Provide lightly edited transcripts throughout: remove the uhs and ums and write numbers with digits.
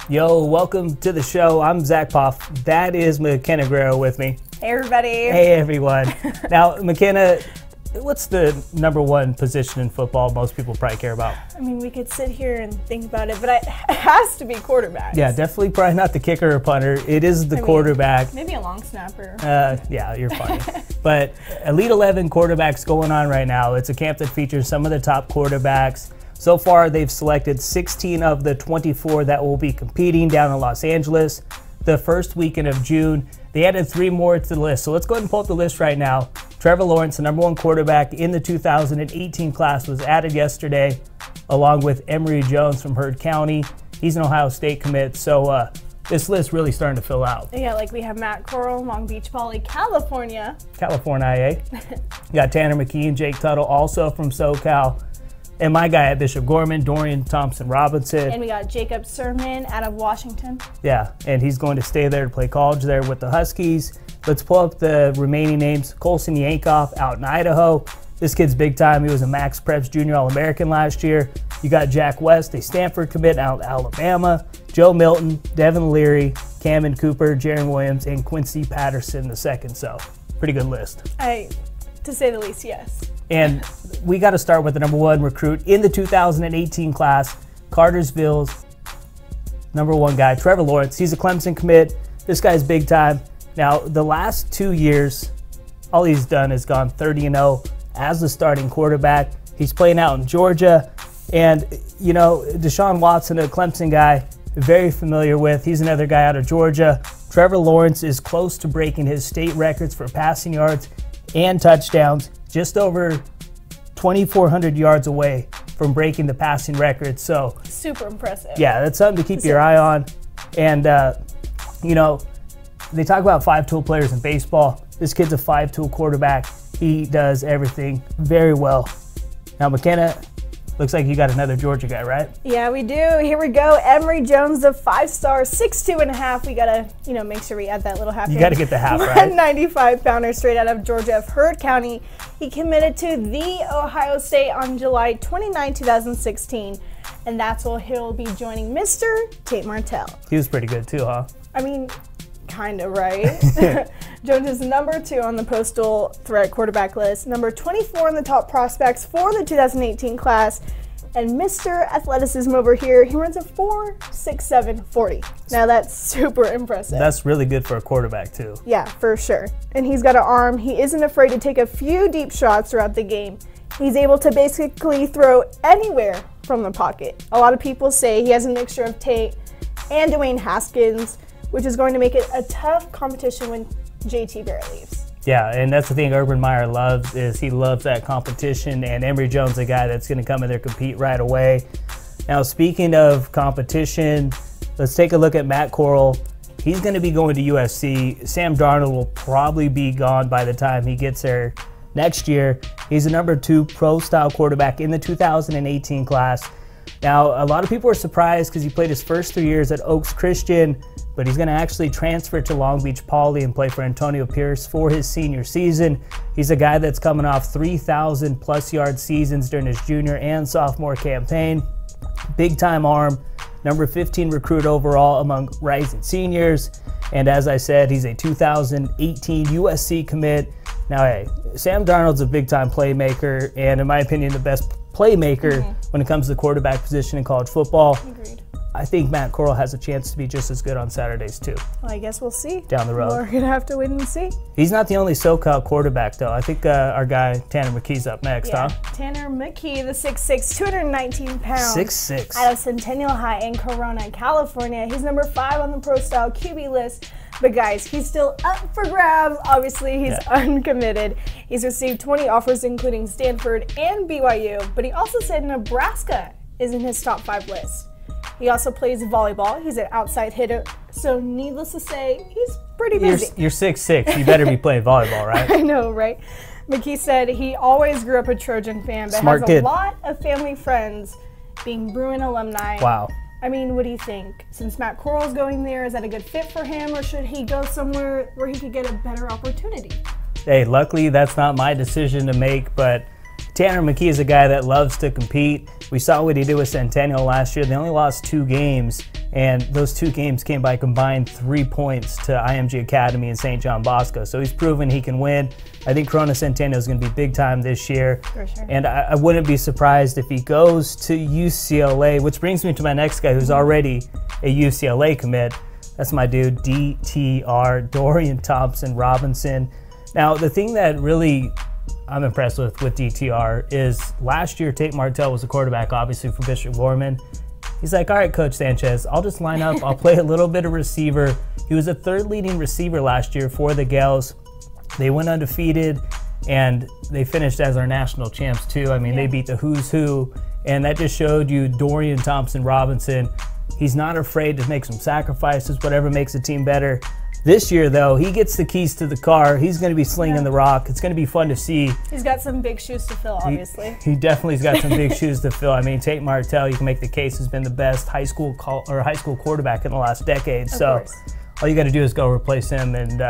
Yo, welcome to the show. I'm Zack Poff. That is McKenna Guerrero with me. Hey, everybody. Hey, everyone. Now, McKenna, what's the #1 position in football most people probably care about? I mean, we could sit here and think about it, but it has to be quarterback. Yeah, definitely probably not the kicker or punter. It is the quarterback. Maybe a long snapper. Yeah, you're funny. But Elite 11 quarterbacks going on right now. It's a camp that features some of the top quarterbacks. So far, they've selected 16 of the 24 that will be competing down in Los Angeles the first weekend of June. They added 3 more to the list. So let's go ahead and pull up the list right now. Trevor Lawrence, the #1 quarterback in the 2018 class, was added yesterday, along with Emory Jones from Heard County. He's an Ohio State commit. So this list really starting to fill out. Yeah, like we have Matt Corral, Long Beach Poly, California. California, eh? You got Tanner McKee and Jake Tuttle, also from SoCal. And my guy at Bishop Gorman, Dorian, Thompson-Robinson. And we got Jacob Sermon out of Washington. Yeah, and he's going to stay there to play college there with the Huskies. Let's pull up the remaining names. Colson Yankoff out in Idaho. This kid's big time. He was a MaxPreps Junior All-American last year. You got Jack West, a Stanford commit out of Alabama. Joe Milton, Devin Leary, Cameron Cooper, Jaron Williams, and Quincy Patterson II. So pretty good list. To say the least, yes. And we got to start with the #1 recruit in the 2018 class, Cartersville's #1 guy, Trevor Lawrence. He's a Clemson commit. This guy's big time. Now, the last 2 years, all he's done is gone 30-0 as the starting quarterback. He's playing out in Georgia. And, you know, Deshaun Watson, a Clemson guy, very familiar with. He's another guy out of Georgia. Trevor Lawrence is close to breaking his state records for passing yards and touchdowns, just over 2,400 yards away from breaking the passing record. So super impressive. Yeah, that's something to keep your eye on. And, you know, they talk about 5-tool players in baseball. This kid's a 5-tool quarterback. He does everything very well. Now, McKenna, looks like you got another Georgia guy, right? Yeah, we do. Here we go. Emory Jones, the 5-star, 6'2.5". We gotta, make sure we add that little half. You gotta get the half right. 195-pounder straight out of Georgia of Heard County. He committed to the Ohio State on July 29, 2016, and that's where he'll be joining Mr. Tate Martell. He was pretty good too, huh? I mean, kind of, right? Jones is #2 on the Postal Threat quarterback list, #24 on the top prospects for the 2018 class, and Mr. Athleticism over here, he runs a 4.67 40. Now that's super impressive. That's really good for a quarterback too. Yeah, for sure. And he's got an arm. He isn't afraid to take a few deep shots throughout the game. He's able to basically throw anywhere from the pocket. A lot of people say he has a mixture of Tate and Dwayne Haskins, which is going to make it a tough competition when JT Barrett leaves. Yeah, and that's the thing Urban Meyer loves, is he loves that competition, and Emory Jones, a guy that's going to come in there, compete right away. Now, speaking of competition, let's take a look at Matt Corral. He's going to be going to USC. Sam Darnold will probably be gone by the time he gets there next year. He's a #2 pro-style quarterback in the 2018 class. Now, a lot of people are surprised because he played his first 3 years at Oaks Christian, but he's going to actually transfer to Long Beach Poly and play for Antonio Pierce for his senior season. He's a guy that's coming off 3,000-plus yard seasons during his junior and sophomore campaign. Big-time arm, #15 recruit overall among rising seniors. And as I said, he's a 2018 USC commit. Now, hey, Sam Darnold's a big-time playmaker, and in my opinion, the best playmaker when it comes to the quarterback position in college football. Agreed. I think Matt Corral has a chance to be just as good on Saturdays too. Well, I guess we'll see. Down the road. We're going to have to wait and see. He's not the only SoCal quarterback though. I think our guy Tanner McKee's up next, huh? Tanner McKee, the 6'6", 219 pounds. 6'6". Out of Centennial High in Corona, California. He's #5 on the Pro Style QB list. But guys, he's still up for grabs. Obviously, he's uncommitted. He's received 20 offers, including Stanford and BYU. But he also said Nebraska is in his top 5 list. He also plays volleyball. He's an outside hitter. So needless to say, he's pretty busy. You're 6'6". You better be playing volleyball, right? I know, right? McKee said he always grew up a Trojan fan, but Smart has kid. a lot of family friends being Bruin alumni. Wow. I mean, what do you think? Since Matt Corral's going there, is that a good fit for him, or should he go somewhere where he could get a better opportunity? Hey, luckily that's not my decision to make, but Tanner McKee is a guy that loves to compete. We saw what he did with Centennial last year. They only lost 2 games, and those 2 games came by combined 3 points to IMG Academy and St. John Bosco. So he's proven he can win. I think Corona Centennial is going to be big time this year. For sure. And I wouldn't be surprised if he goes to UCLA, which brings me to my next guy who's already a UCLA commit. That's my dude, DTR, Dorian Thompson-Robinson. Now, the thing that really I'm impressed with DTR is last year Tate Martell was the quarterback, obviously, for Bishop Gorman. He's like, all right, Coach Sanchez, I'll just line up. I'll play a little bit of receiver. He was a 3rd leading receiver last year for the Gales. They went undefeated, and they finished as our national champs, too. I mean, they beat the who's who, and that just showed you Dorian Thompson-Robinson. He's not afraid to make some sacrifices, whatever makes the team better. This year, though, he gets the keys to the car. He's going to be slinging the rock. It's going to be fun to see. He's got some big shoes to fill, obviously. He definitely's got some big shoes to fill. I mean, Tate Martell, you can make the case, has been the best high school quarterback in the last decade. Of so course. all you got to do is go replace him, and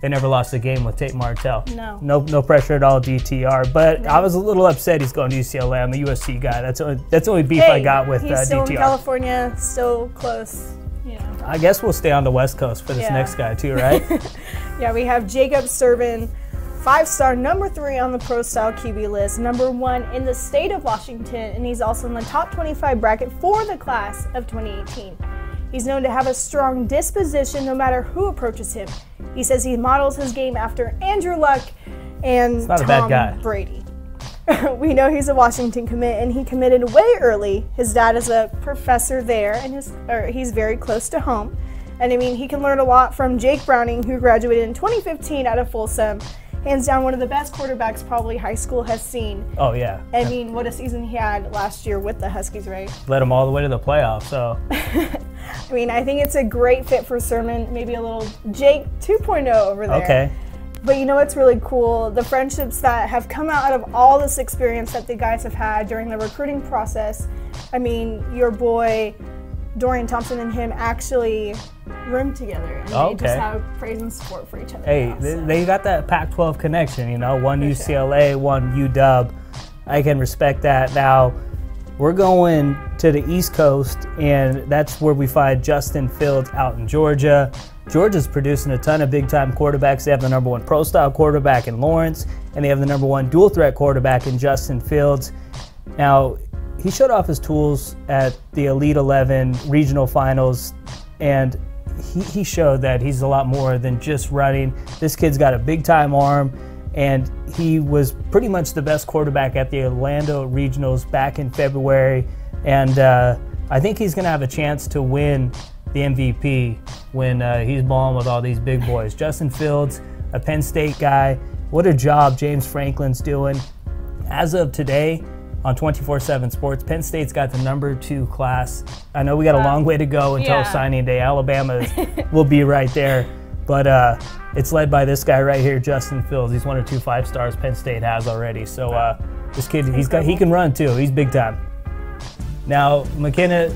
they never lost a game with Tate Martell. No pressure at all, DTR. But I was a little upset he's going to UCLA. I'm a USC guy. That's the only beef I got with he's still DTR. in California, still close. I guess we'll stay on the West Coast for this next guy too, right? Yeah, we have Jacob Servin, 5-star, number 3 on the Pro Style QB list, number 1 in the state of Washington, and he's also in the top 25 bracket for the class of 2018. He's known to have a strong disposition no matter who approaches him. He says he models his game after Andrew Luck and Tom Brady. We know he's a Washington commit, and he committed way early. His dad is a professor there, and he's very close to home. And I mean, he can learn a lot from Jake Browning, who graduated in 2015 out of Folsom. Hands down, one of the best quarterbacks probably high school has seen. Oh, yeah. I mean, what a season he had last year with the Huskies, right? Led him all the way to the playoffs, so. I mean, I think it's a great fit for Sermon, maybe a little Jake 2.0 over there. Okay. But you know what's really cool? The friendships that have come out of all this experience that the guys have had during the recruiting process. I mean, your boy Dorian Thompson and him actually roomed together, and they just have praise and support for each other. Hey, they got that Pac-12 connection, you know, one UCLA, one UW. I can respect that. Now, we're going to the East Coast, and that's where we find Justin Fields out in Georgia. Georgia's producing a ton of big-time quarterbacks. They have the number 1 pro-style quarterback in Lawrence, and they have the number 1 dual-threat quarterback in Justin Fields. Now, he showed off his tools at the Elite 11 regional finals, and he showed that he's a lot more than just running. This kid's got a big-time arm, and he was pretty much the best quarterback at the Orlando Regionals back in February, and I think he's going to have a chance to win the MVP when he's balling with all these big boys. Justin Fields, a Penn State guy. What a job James Franklin's doing. As of today, on 24/7 Sports, Penn State's got the number 2 class. I know we got a long way to go until signing day. Alabama will be right there. But it's led by this guy right here, Justin Fields. He's 1 or 2 5-stars Penn State has already. So this kid, he can run too. He's big time. Now, McKenna,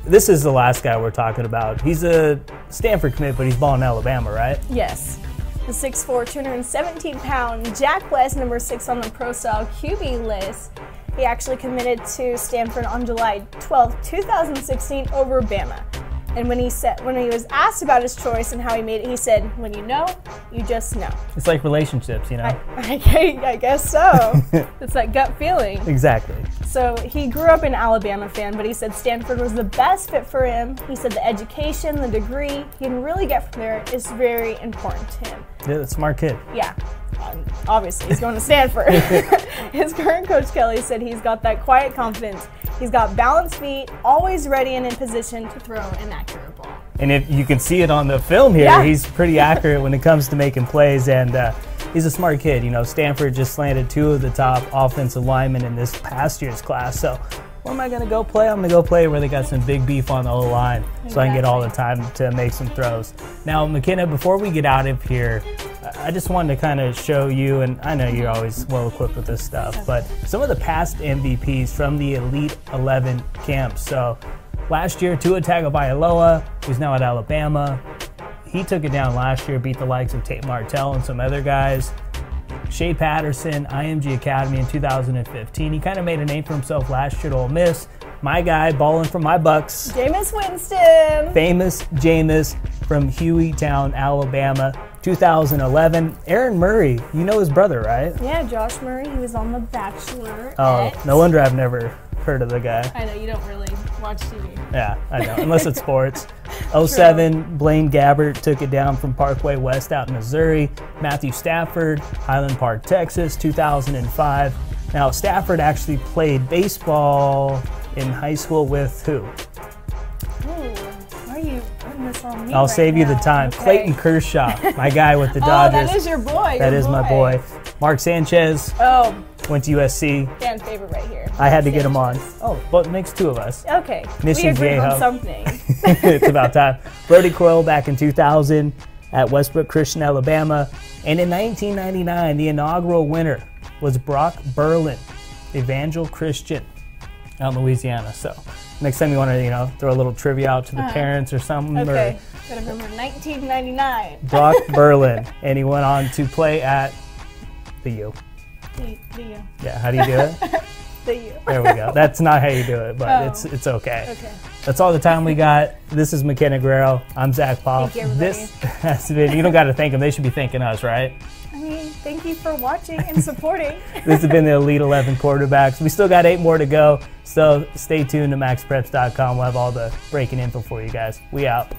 this is the last guy we're talking about. He's a Stanford commit, but he's balling Alabama, right? Yes. The 6'4", 217-pound Jack West, number 6 on the Pro Style QB list. He actually committed to Stanford on July 12, 2016 over Bama. And when he was asked about his choice and how he made it, he said, when you know, you just know. It's like relationships, you know? I guess so. It's that gut feeling. Exactly. So he grew up an Alabama fan, but he said Stanford was the best fit for him. He said the education, the degree he can really get from there is very important to him. Yeah, that's a smart kid. Yeah. Obviously, he's going to Stanford. His current coach, Kelly, said he's got that quiet confidence. He's got balanced feet, always ready and in position to throw an accurate ball. And if you can see it on the film here, he's pretty accurate when it comes to making plays, and he's a smart kid. You know, Stanford just landed 2 of the top offensive linemen in this past year's class. So where am I going to go play? I'm going to go play where they got some big beef on the O-line, so I can get all the time to make some throws. Now, McKenna, before we get out of here, I just wanted to kind of show you, and I know you're always well equipped with this stuff, but some of the past MVPs from the Elite 11 camps. So last year, Tua Tagovailoa, who's now at Alabama, he took it down last year, beat the likes of Tate Martell and some other guys. Shea Patterson, IMG Academy in 2015. He kind of made a name for himself last year at Ole Miss. My guy, balling from my Bucks. Jameis Winston. Famous Jameis from Hueytown, Alabama. 2011. Aaron Murray, you know his brother, right? Yeah, Josh Murray. He was on The Bachelor. Oh, no wonder I've never heard of the guy. I know, you don't really watch TV. Yeah, I know, unless it's sports. 07, Blaine Gabbert took it down from Parkway West out in Missouri. Matthew Stafford, Highland Park, Texas, 2005. Now, Stafford actually played baseball in high school with who? Ooh, why are you putting this on me? I'll save you the time. Okay. Clayton Kershaw, my guy with the Dodgers. Oh, that is your boy. That is my boy. Mark Sanchez, Oh, went to USC. fan favorite right here. I had to get him on. Oh, but it makes two of us. Okay, Mission we agreed Viejo. on something. It's about time. Brody Corral back in 2000 at Westbrook Christian, Alabama. And in 1999, the inaugural winner was Brock Berlin, Evangel Christian out in Louisiana. So next time you want to, throw a little trivia out to the parents or something. Okay, gotta remember 1999. Brock Berlin. And he went on to play at the U. The U. Yeah, how do you do it? The U. There we go. That's not how you do it, but Oh. it's okay. Okay. That's all the time we got. This is McKenna Guerrero. I'm Zack Poff. Thank you, everybody. This has been, you don't got to thank them. They should be thanking us, right? I mean, thank you for watching and supporting. This has been the Elite 11 quarterbacks. We still got 8 more to go, so stay tuned to MaxPreps.com. We'll have all the breaking info for you guys. We out.